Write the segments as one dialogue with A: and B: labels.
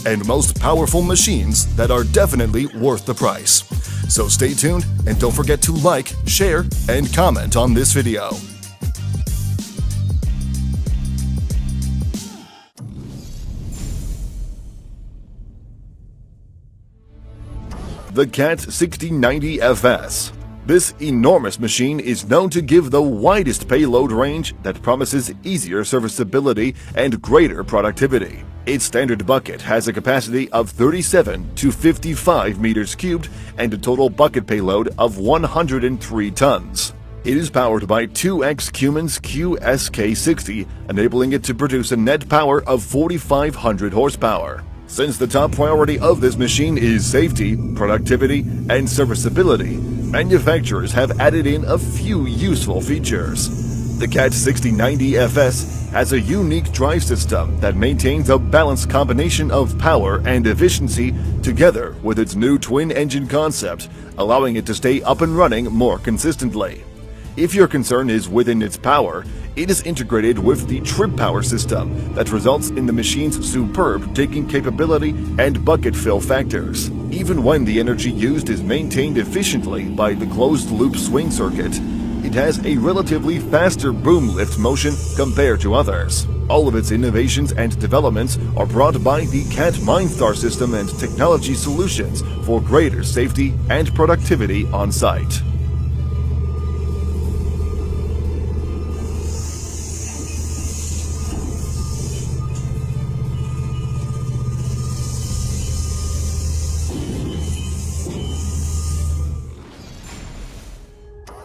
A: and most powerful machines that are definitely worth the price. So stay tuned and don't forget to like, share, and comment on this video. The CAT 6090 FS. This enormous machine is known to give the widest payload range that promises easier serviceability and greater productivity. Its standard bucket has a capacity of 37 to 55 meters cubed and a total bucket payload of 103 tons. It is powered by 2X Cummins QSK60, enabling it to produce a net power of 4,500 horsepower. Since the top priority of this machine is safety, productivity, and serviceability, manufacturers have added in a few useful features. The CAT 6090 FS has a unique drive system that maintains a balanced combination of power and efficiency together with its new twin-engine concept, allowing it to stay up and running more consistently. If your concern is within its power, it is integrated with the Trip Power system that results in the machine's superb taking capability and bucket fill factors. Even when the energy used is maintained efficiently by the closed-loop swing circuit, it has a relatively faster boom lift motion compared to others. All of its innovations and developments are brought by the CAT MineStar system and technology solutions for greater safety and productivity on site.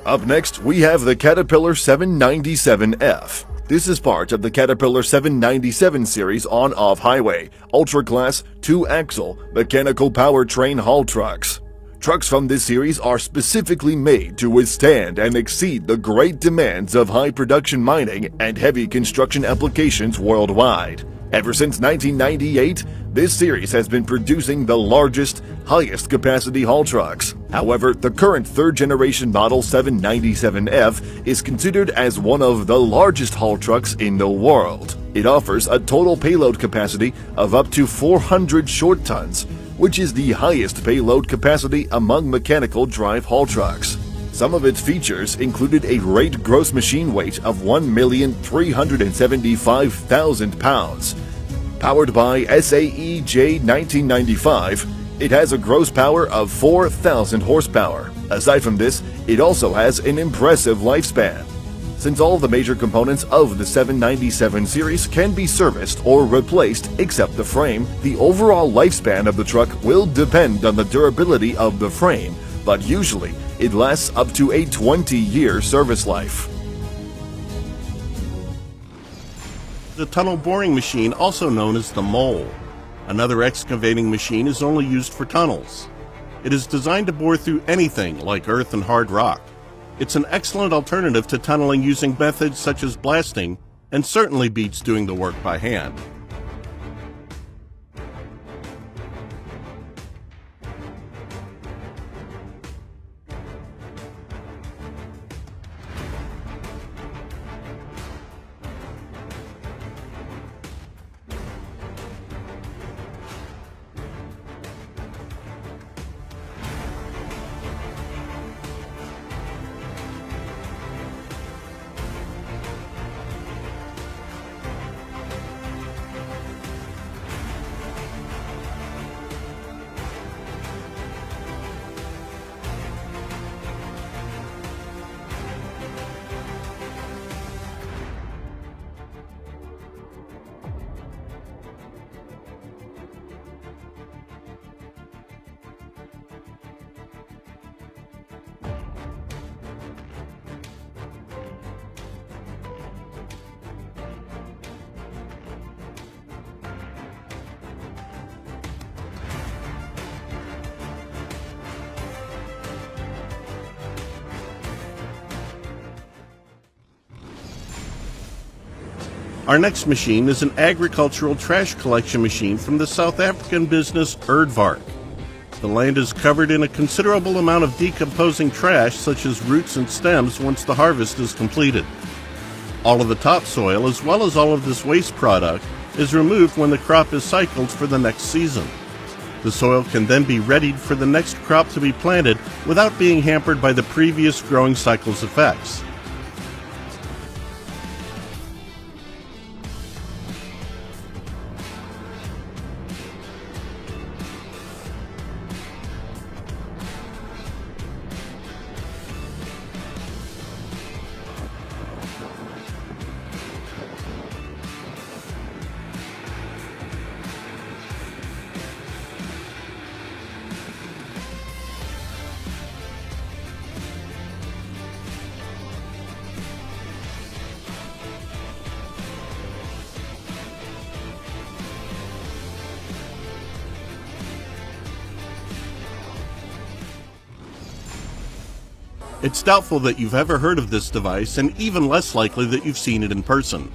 A: Up next, we have the Caterpillar 797F. This is part of the Caterpillar 797 series on off-highway, ultra-class, 2-axle, mechanical powertrain haul trucks. Trucks from this series are specifically made to withstand and exceed the great demands of high-production mining and heavy construction applications worldwide. Ever since 1998, this series has been producing the largest, highest capacity haul trucks. However, the current third-generation model 797F is considered as one of the largest haul trucks in the world. It offers a total payload capacity of up to 400 short tons, which is the highest payload capacity among mechanical drive haul trucks. Some of its features included a rate gross machine weight of 1,375,000 pounds. Powered by SAE J1995, it has a gross power of 4,000 horsepower. Aside from this, it also has an impressive lifespan. Since all the major components of the 797 series can be serviced or replaced except the frame, the overall lifespan of the truck will depend on the durability of the frame, but usually it lasts up to a 20-year service life.
B: The tunnel boring machine, also known as the mole. Another excavating machine is only used for tunnels. It is designed to bore through anything like earth and hard rock. It's an excellent alternative to tunneling using methods such as blasting, and certainly beats doing the work by hand. Our next machine is an agricultural trash collection machine from the South African business Aardvark. The land is covered in a considerable amount of decomposing trash such as roots and stems once the harvest is completed. All of the topsoil as well as all of this waste product is removed when the crop is cycled for the next season. The soil can then be readied for the next crop to be planted without being hampered by the previous growing cycle's effects. It's doubtful that you've ever heard of this device, and even less likely that you've seen it in person.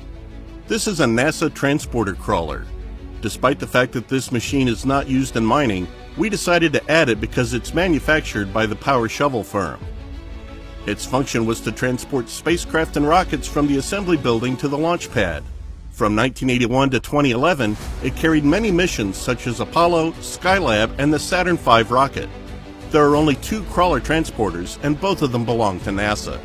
B: This is a NASA transporter crawler. Despite the fact that this machine is not used in mining, we decided to add it because it's manufactured by the Power Shovel firm. Its function was to transport spacecraft and rockets from the assembly building to the launch pad. From 1981 to 2011, it carried many missions such as Apollo, Skylab, and the Saturn V rocket. There are only 2 crawler transporters, and both of them belong to NASA.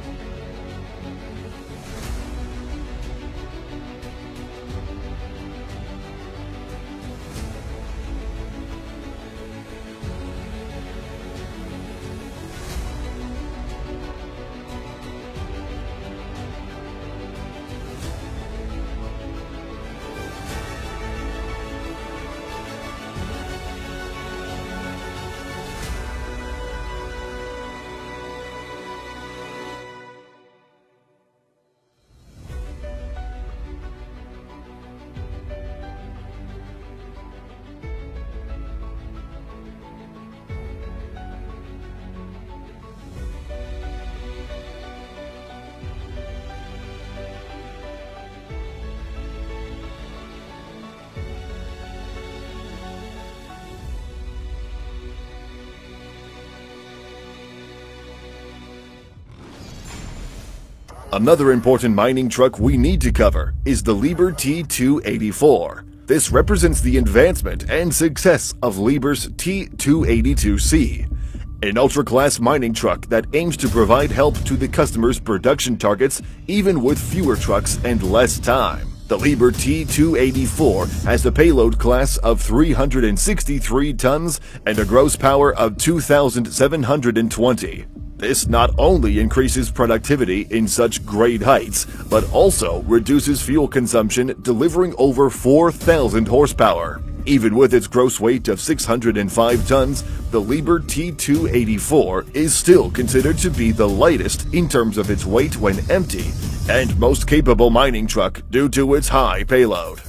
A: Another important mining truck we need to cover is the Liebherr T284. This represents the advancement and success of Liebherr's T282C, an ultra-class mining truck that aims to provide help to the customer's production targets even with fewer trucks and less time. The Liebherr T284 has a payload class of 363 tons and a gross power of 2,720. This not only increases productivity in such great heights, but also reduces fuel consumption, delivering over 4,000 horsepower. Even with its gross weight of 605 tons, the Liebherr T284 is still considered to be the lightest in terms of its weight when empty, and most capable mining truck due to its high payload.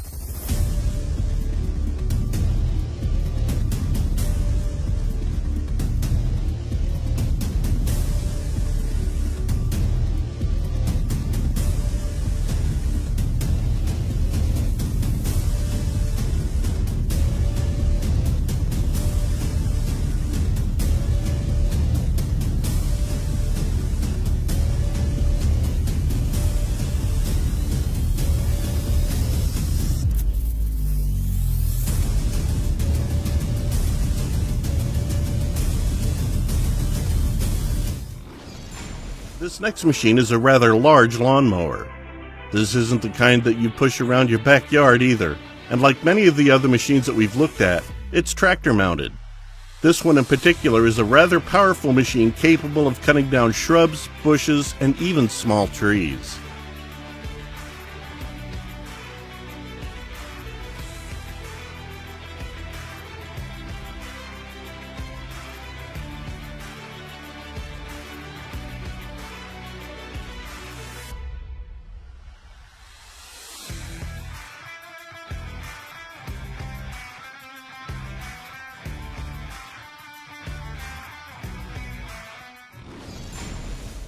B: This next machine is a rather large lawnmower. This isn't the kind that you push around your backyard either, and like many of the other machines that we've looked at, it's tractor mounted. This one in particular is a rather powerful machine capable of cutting down shrubs, bushes, and even small trees.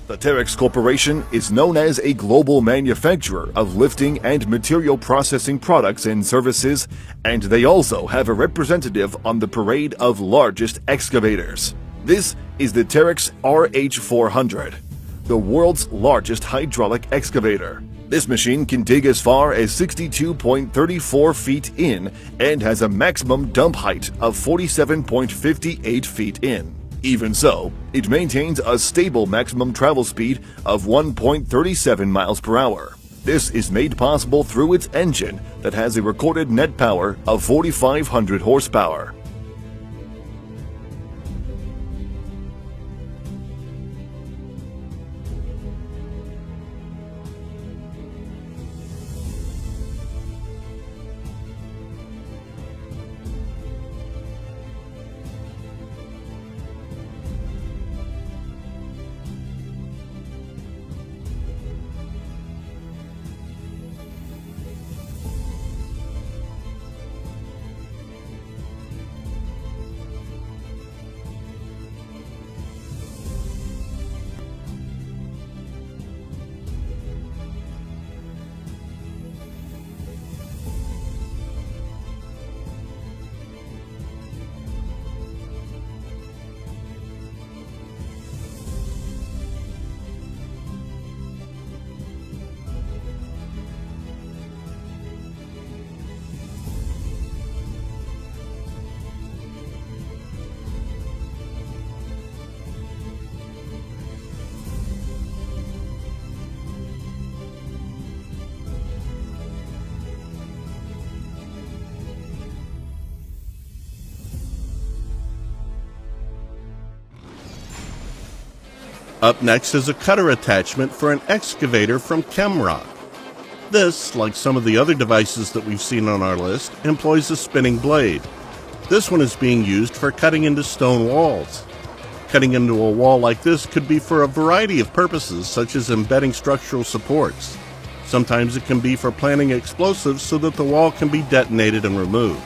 A: The Terex Corporation is known as a global manufacturer of lifting and material processing products and services, and they also have a representative on the parade of largest excavators. This is the Terex RH400, the world's largest hydraulic excavator. This machine can dig as far as 62.34 feet in and has a maximum dump height of 47.58 feet in. Even so, it maintains a stable maximum travel speed of 1.37 miles per hour. This is made possible through its engine that has a recorded net power of 4,500 horsepower.
B: Up next is a cutter attachment for an excavator from ChemRock. This, like some of the other devices that we've seen on our list, employs a spinning blade. This one is being used for cutting into stone walls. Cutting into a wall like this could be for a variety of purposes, such as embedding structural supports. Sometimes it can be for planting explosives so that the wall can be detonated and removed.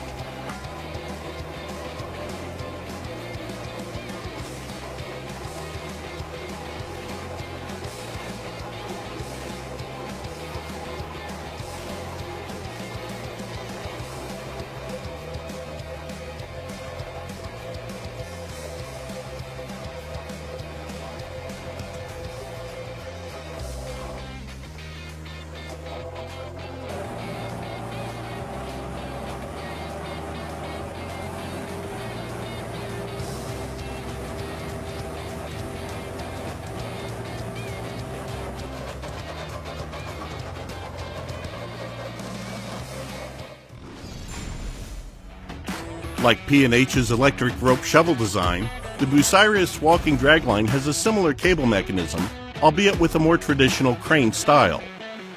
B: Like P&H's electric rope shovel design, the Bucyrus walking dragline has a similar cable mechanism, albeit with a more traditional crane style.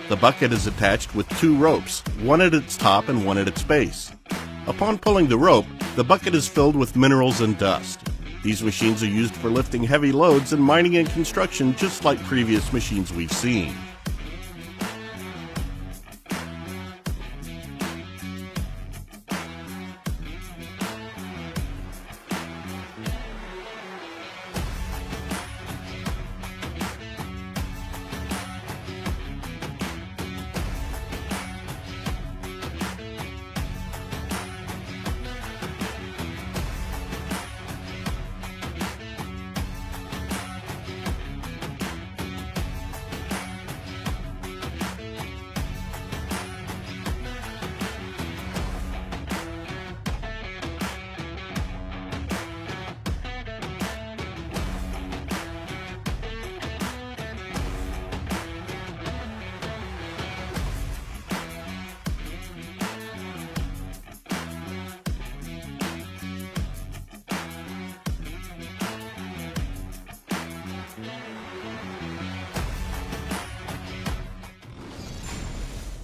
B: The bucket is attached with two ropes, one at its top and one at its base. Upon pulling the rope, the bucket is filled with minerals and dust. These machines are used for lifting heavy loads in mining and construction, just like previous machines we've seen.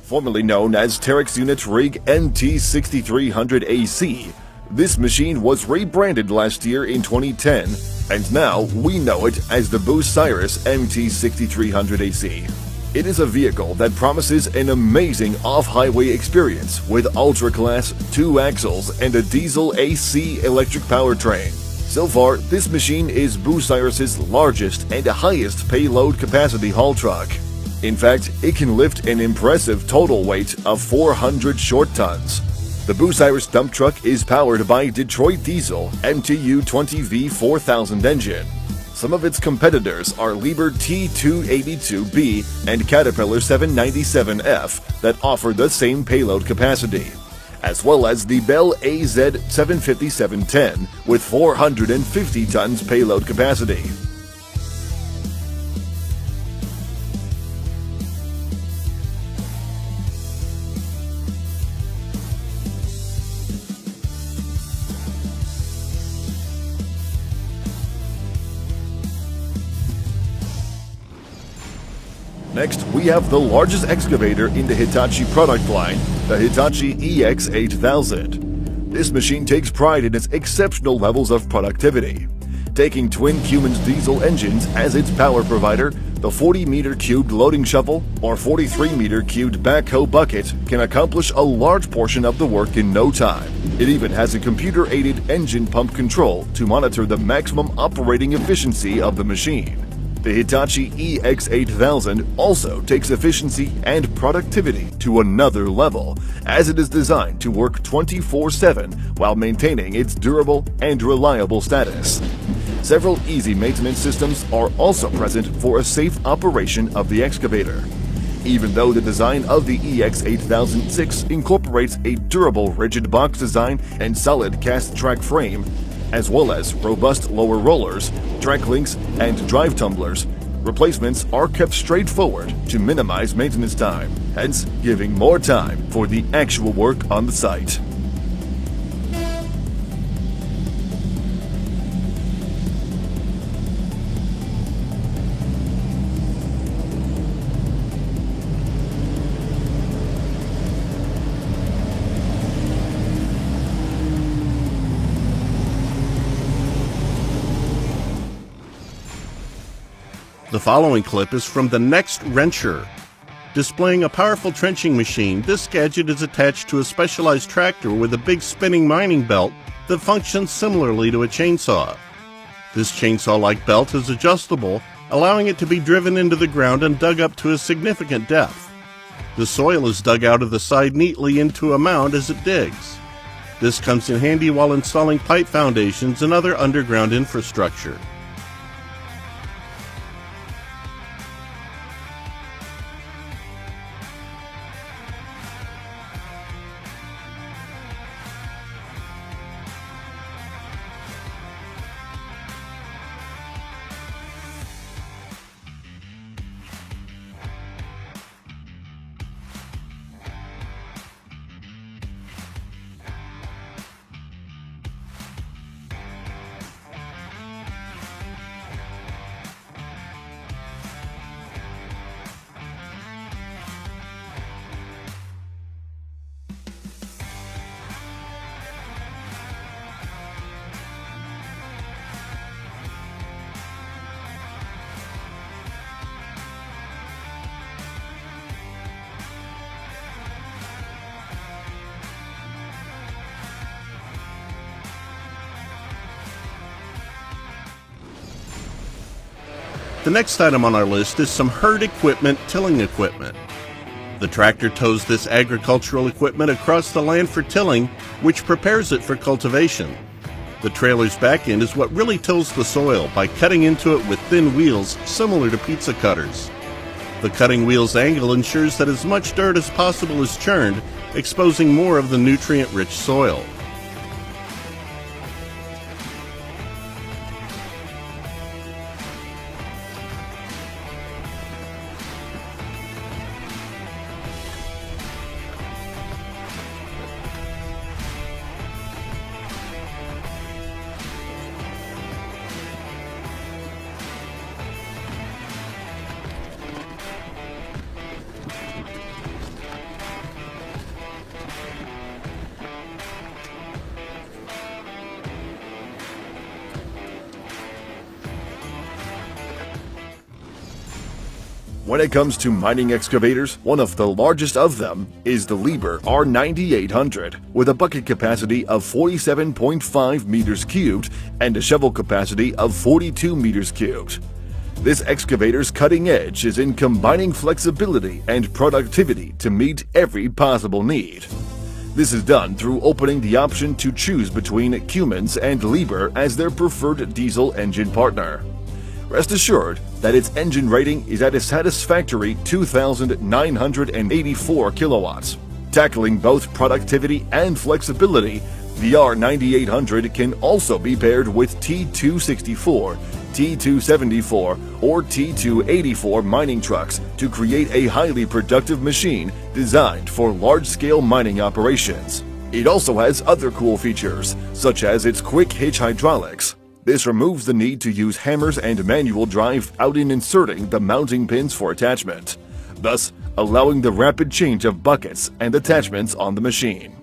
A: Formerly known as Terex Unit Rig NT6300AC, this machine was rebranded last year in 2010, and now we know it as the Bucyrus MT6300AC. It is a vehicle that promises an amazing off-highway experience with ultra-class 2 axles and a diesel AC electric powertrain. So far, this machine is Bucyrus's largest and highest payload capacity haul truck. In fact, it can lift an impressive total weight of 400 short tons. The Bucyrus dump truck is powered by Detroit Diesel MTU 20V 4000 engine. Some of its competitors are Liebherr T282B and Caterpillar 797F that offer the same payload capacity, as well as the Bell AZ75710 with 450 tons payload capacity. Next, we have the largest excavator in the Hitachi product line, the Hitachi EX8000. This machine takes pride in its exceptional levels of productivity. Taking twin Cummins diesel engines as its power provider, the 40-meter cubed loading shovel or 43-meter cubed backhoe bucket can accomplish a large portion of the work in no time. It even has a computer-aided engine pump control to monitor the maximum operating efficiency of the machine. The Hitachi EX8000 also takes efficiency and productivity to another level, as it is designed to work 24/7 while maintaining its durable and reliable status. Several easy maintenance systems are also present for a safe operation of the excavator. Even though the design of the EX8006 incorporates a durable rigid box design and solid cast track frame, as well as robust lower rollers, track links, and drive tumblers, replacements are kept straightforward to minimize maintenance time, hence giving more time for the actual work on the site.
B: The following clip is from the Next Wrencher. Displaying a powerful trenching machine, this gadget is attached to a specialized tractor with a big spinning mining belt that functions similarly to a chainsaw. This chainsaw-like belt is adjustable, allowing it to be driven into the ground and dug up to a significant depth. The soil is dug out of the side neatly into a mound as it digs. This comes in handy while installing pipe foundations and other underground infrastructure. The next item on our list is some herd equipment tilling equipment. The tractor tows this agricultural equipment across the land for tilling, which prepares it for cultivation. The trailer's back end is what really tills the soil by cutting into it with thin wheels similar to pizza cutters. The cutting wheel's angle ensures that as much dirt as possible is churned, exposing more of the nutrient-rich soil.
A: When it comes to mining excavators, one of the largest of them is the Liebherr R9800, with a bucket capacity of 47.5 meters cubed and a shovel capacity of 42 meters cubed. This excavator's cutting edge is in combining flexibility and productivity to meet every possible need. This is done through opening the option to choose between Cummins and Liebherr as their preferred diesel engine partner. Rest assured that its engine rating is at a satisfactory 2,984 kilowatts. Tackling both productivity and flexibility, the R9800 can also be paired with T264, T274, or T284 mining trucks to create a highly productive machine designed for large-scale mining operations. It also has other cool features, such as its quick hitch hydraulics. This removes the need to use hammers and manual drive out in inserting the mounting pins for attachment, thus allowing the rapid change of buckets and attachments on the machine.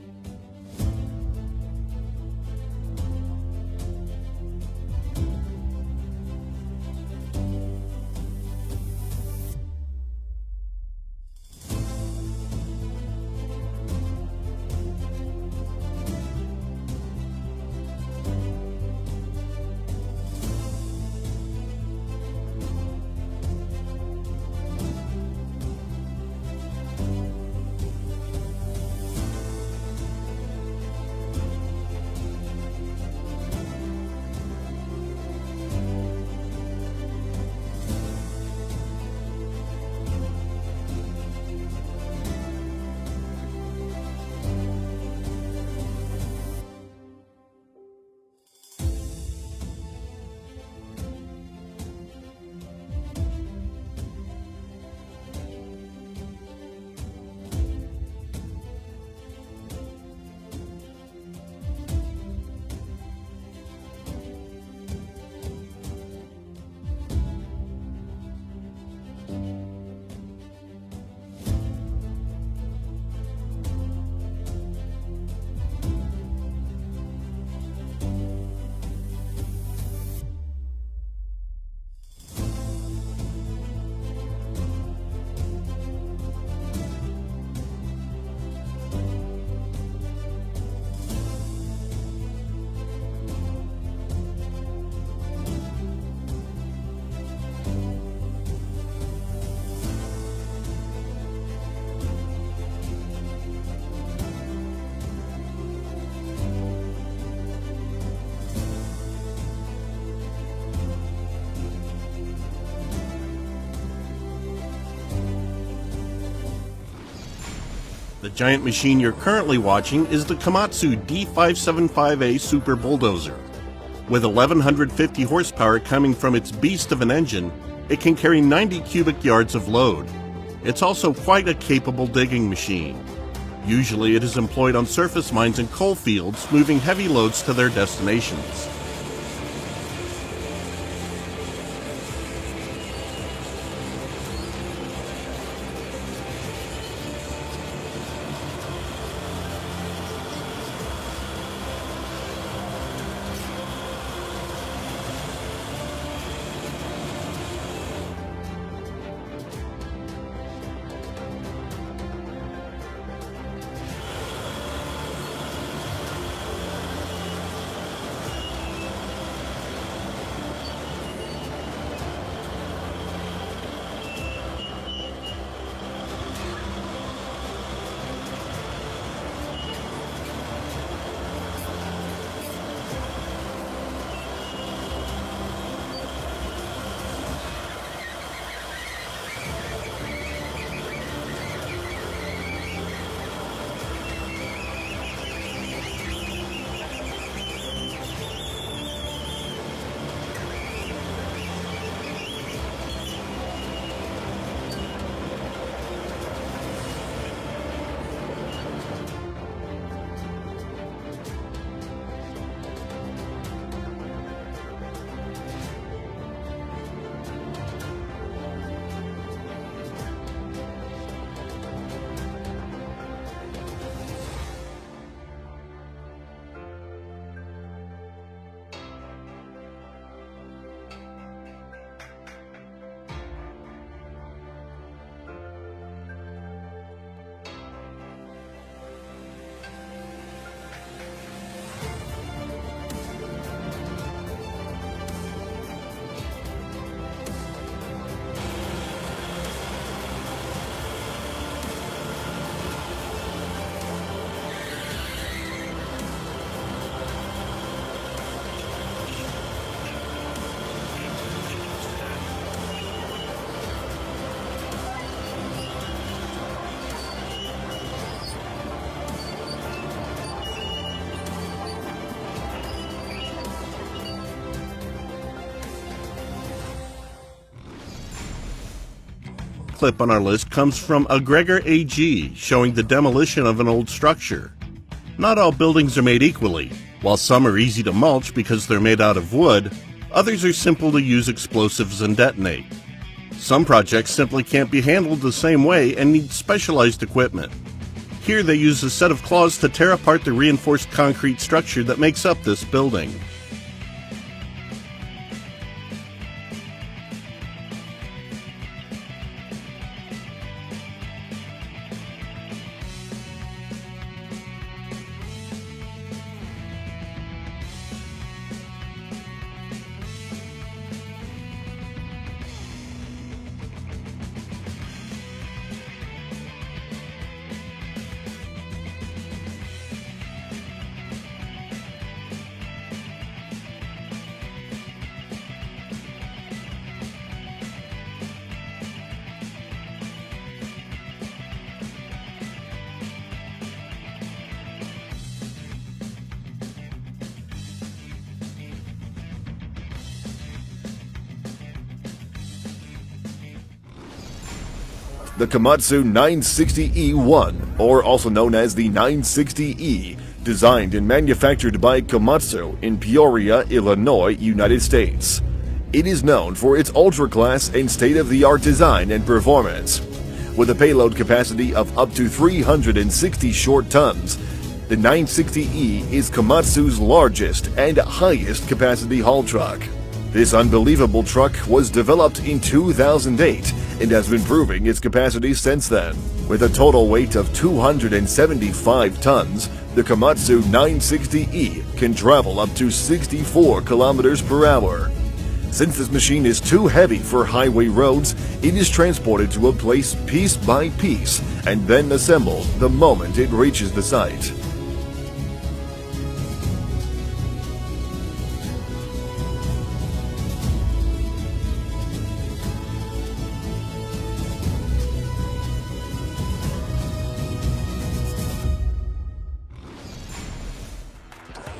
B: The giant machine you're currently watching is the Komatsu D575A Super Bulldozer. With 1,150 horsepower coming from its beast of an engine, it can carry 90 cubic yards of load. It's also quite a capable digging machine. Usually it is employed on surface mines and coal fields, moving heavy loads to their destinations. clip on our list comes from a Gregor AG, showing the demolition of an old structure. Not all buildings are made equally. While some are easy to mulch because they're made out of wood, others are simple to use explosives and detonate. Some projects simply can't be handled the same way and need specialized equipment. Here they use a set of claws to tear apart the reinforced concrete structure that makes up this building.
A: The Komatsu 960E1, or also known as the 960E, designed and manufactured by Komatsu in Peoria, Illinois, United States. It is known for its ultra-class and state-of-the-art design and performance. With a payload capacity of up to 360 short tons, the 960E is Komatsu's largest and highest capacity haul truck. This unbelievable truck was developed in 2008 and has been proving its capacity since then. With a total weight of 275 tons, the Komatsu 960E can travel up to 64 kilometers per hour. Since this machine is too heavy for highway roads, it is transported to a place piece by piece and then assembled the moment it reaches the site.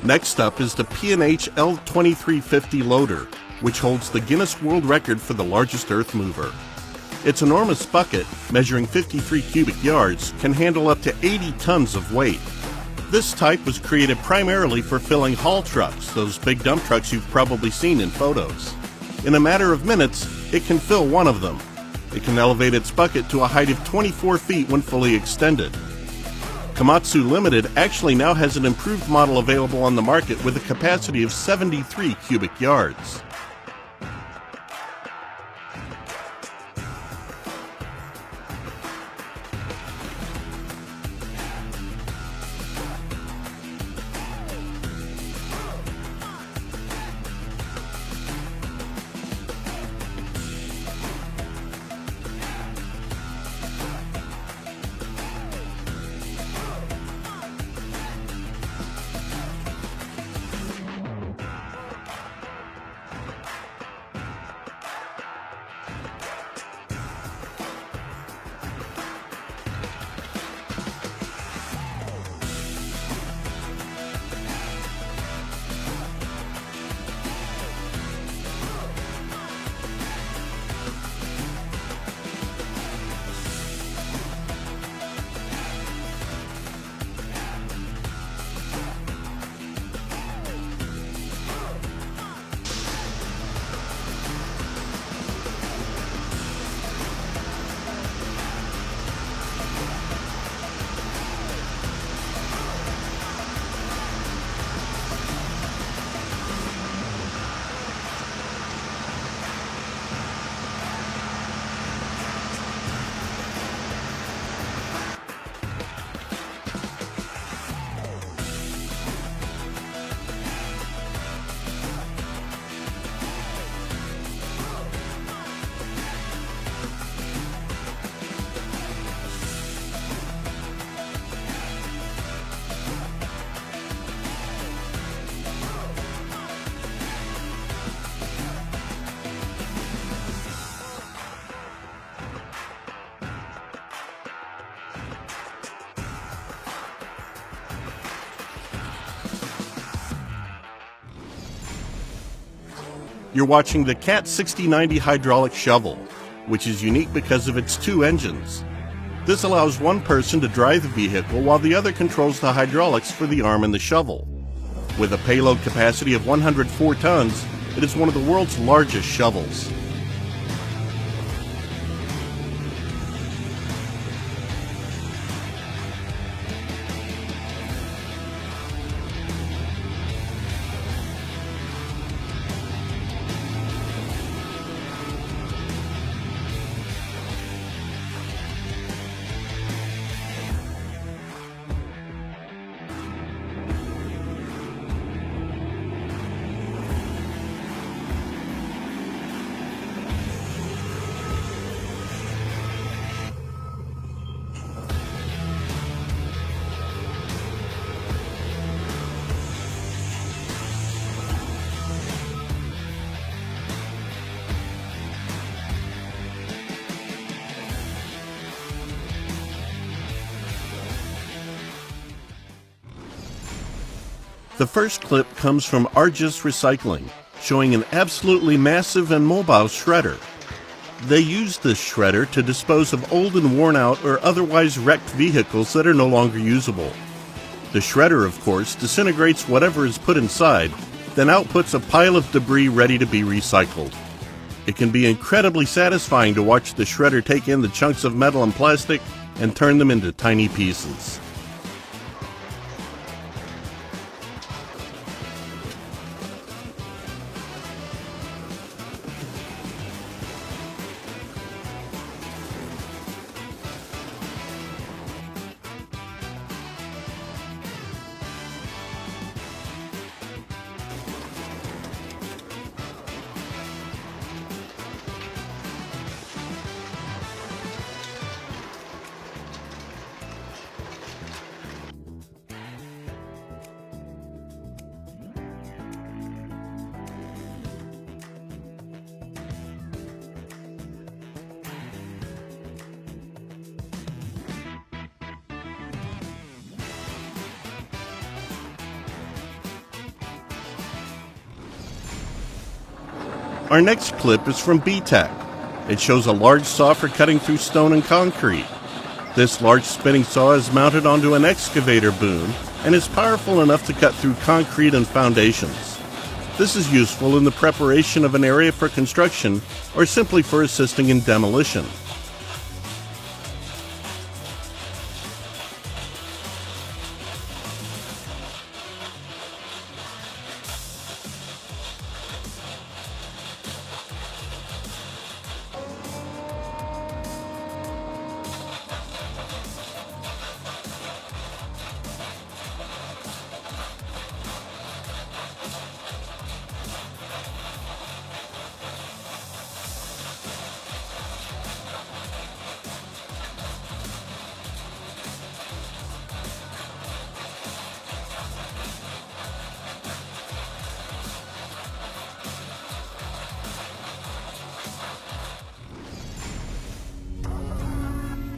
B: Next up is the P&H L2350 loader, which holds the Guinness World Record for the largest earth mover. Its enormous bucket, measuring 53 cubic yards, can handle up to 80 tons of weight. This type was created primarily for filling haul trucks, those big dump trucks you've probably seen in photos. In a matter of minutes, it can fill one of them. It can elevate its bucket to a height of 24 feet when fully extended. Komatsu Limited actually now has an improved model available on the market with a capacity of 73 cubic yards. You're watching the CAT 6090 hydraulic shovel. which is unique because of its two engines. This allows one person to drive the vehicle while the other controls the hydraulics for the arm and the shovel. With a payload capacity of 104 tons, it is one of the world's largest shovels. The first clip comes from Argus Recycling, showing an absolutely massive and mobile shredder. They use this shredder to dispose of old and worn out or otherwise wrecked vehicles that are no longer usable. The shredder, of course, disintegrates whatever is put inside, then outputs a pile of debris ready to be recycled. It can be incredibly satisfying to watch the shredder take in the chunks of metal and plastic and turn them into tiny pieces. Our next clip is from BTEC. It shows a large saw for cutting through stone and concrete. This large spinning saw is mounted onto an excavator boom and is powerful enough to cut through concrete and foundations. This is useful in the preparation of an area for construction or simply for assisting in demolition.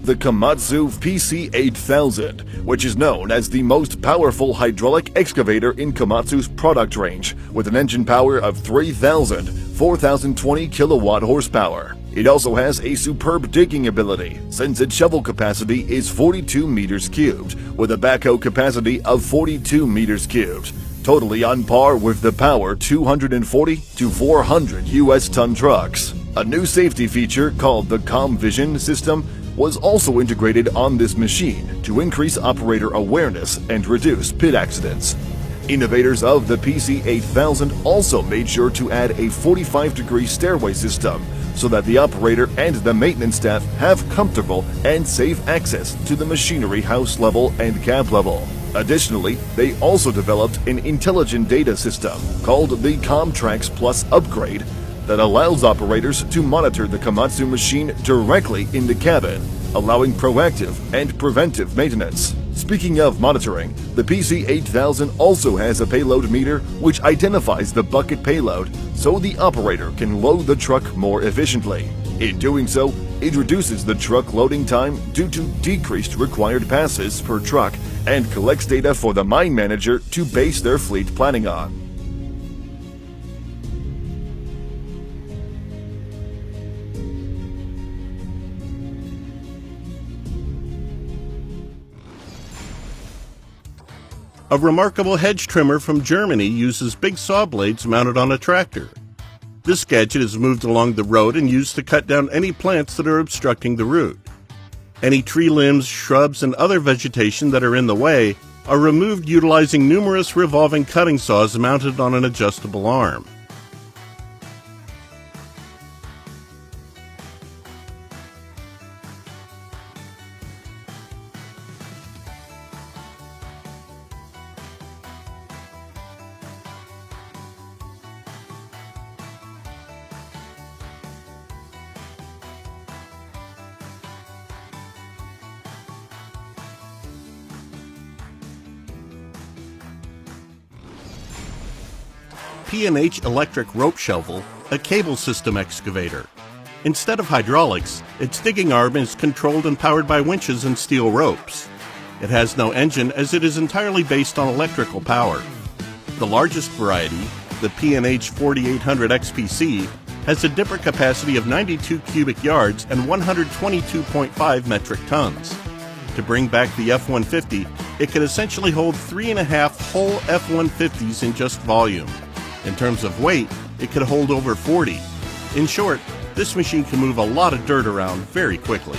A: The Komatsu PC8000, which is known as the most powerful hydraulic excavator in Komatsu's product range, with an engine power of 4,020 kilowatt horsepower. It also has a superb digging ability, since its shovel capacity is 42 meters cubed, with a backhoe capacity of 42 meters cubed, totally on par with the Power 240 to 400 US ton trucks. A new safety feature called the ComVision system was also integrated on this machine to increase operator awareness and reduce pit accidents. Innovators of the PC8000 also made sure to add a 45-degree stairway system so that the operator and the maintenance staff have comfortable and safe access to the machinery house level and cab level. Additionally, they also developed an intelligent data system called the ComTrax Plus upgrade that allows operators to monitor the Komatsu machine directly in the cabin, allowing proactive and preventive maintenance. Speaking of monitoring, the PC8000 also has a payload meter which identifies the bucket payload so the operator can load the truck more efficiently. In doing so, it reduces the truck loading time due to decreased required passes per truck and collects data for the mine manager to base their fleet planning on.
B: A remarkable hedge trimmer from Germany uses big saw blades mounted on a tractor. This gadget is moved along the road and used to cut down any plants that are obstructing the route. Any tree limbs, shrubs, and other vegetation that are in the way are removed utilizing numerous revolving cutting saws mounted on an adjustable arm. P&H Electric Rope Shovel, a cable system excavator. Instead of hydraulics, its digging arm is controlled and powered by winches and steel ropes. It has no engine as it is entirely based on electrical power. The largest variety, the P&H 4800 XPC, has a dipper capacity of 92 cubic yards and 122.5 metric tons. To bring back the F-150, it can essentially hold 3.5 whole F-150s in just volume. In terms of weight, it could hold over 40. In short, this machine can move a lot of dirt around very quickly.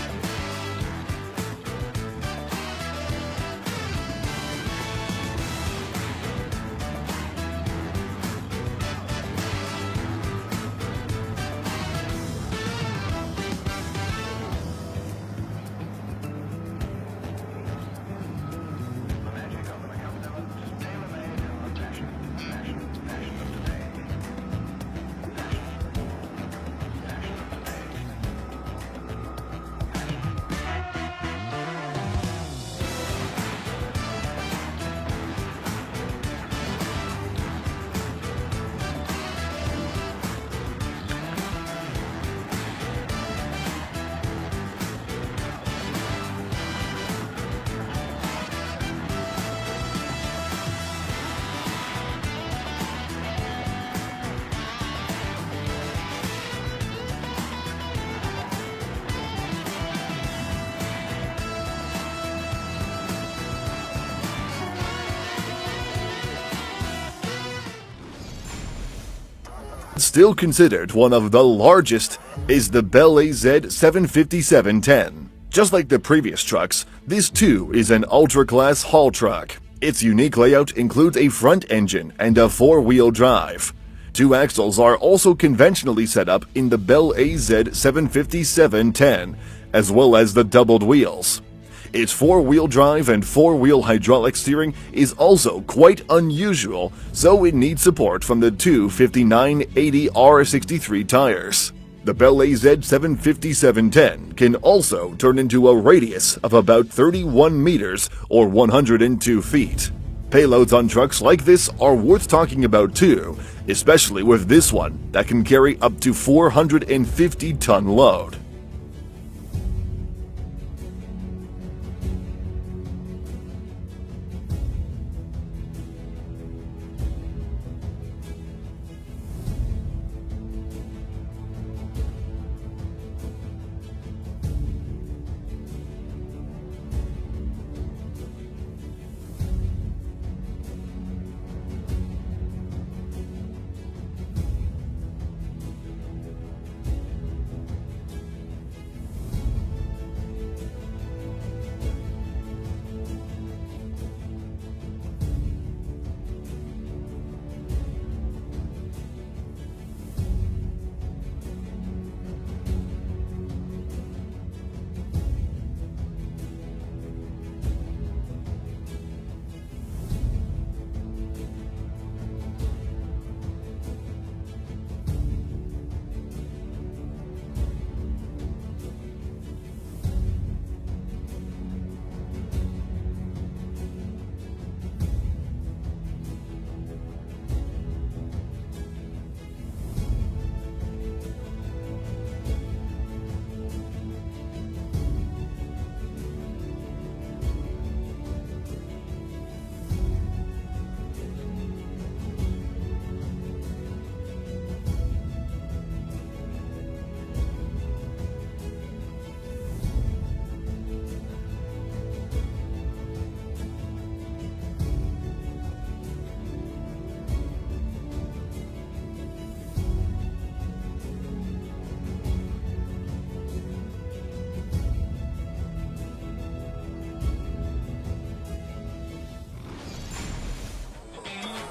A: Still considered one of the largest is the Bell AZ 75710. Just like the previous trucks, this too is an ultra-class haul truck. Its unique layout includes a front engine and a four-wheel drive. Two axles are also conventionally set up in the Bell AZ 75710, as well as the doubled wheels. Its four-wheel drive and four-wheel hydraulic steering is also quite unusual, so it needs support from the two 5980 R63 tires. The Bell AZ 75710 can also turn into a radius of about 31 meters or 102 feet. Payloads on trucks like this are worth talking about too, especially with this one that can carry up to 450-ton load.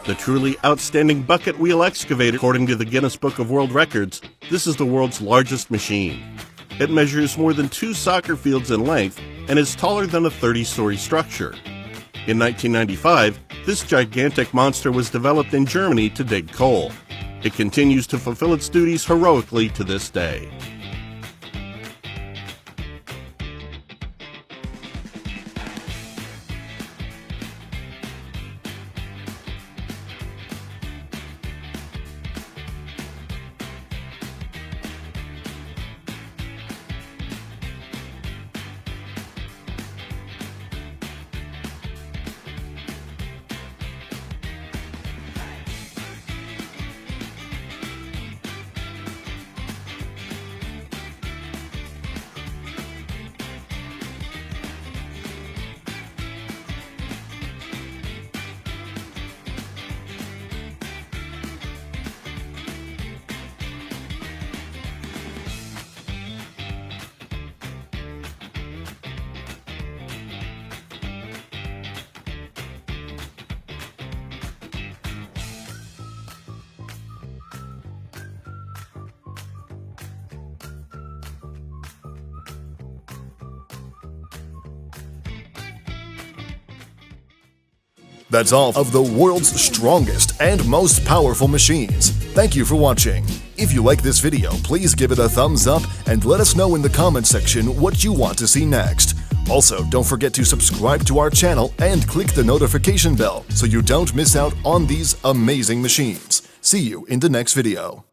B: The truly outstanding bucket wheel excavator, according to the Guinness Book of World Records, this is the world's largest machine. It measures more than 2 soccer fields in length and is taller than a 30-story structure. In 1995, this gigantic monster was developed in Germany to dig coal. It continues to fulfill its duties heroically to this day.
A: That's all of the world's strongest and most powerful machines. Thank you for watching. If you like this video, please give it a thumbs up and let us know in the comment section what you want to see next. Also, don't forget to subscribe to our channel and click the notification bell so you don't miss out on these amazing machines. See you in the next video.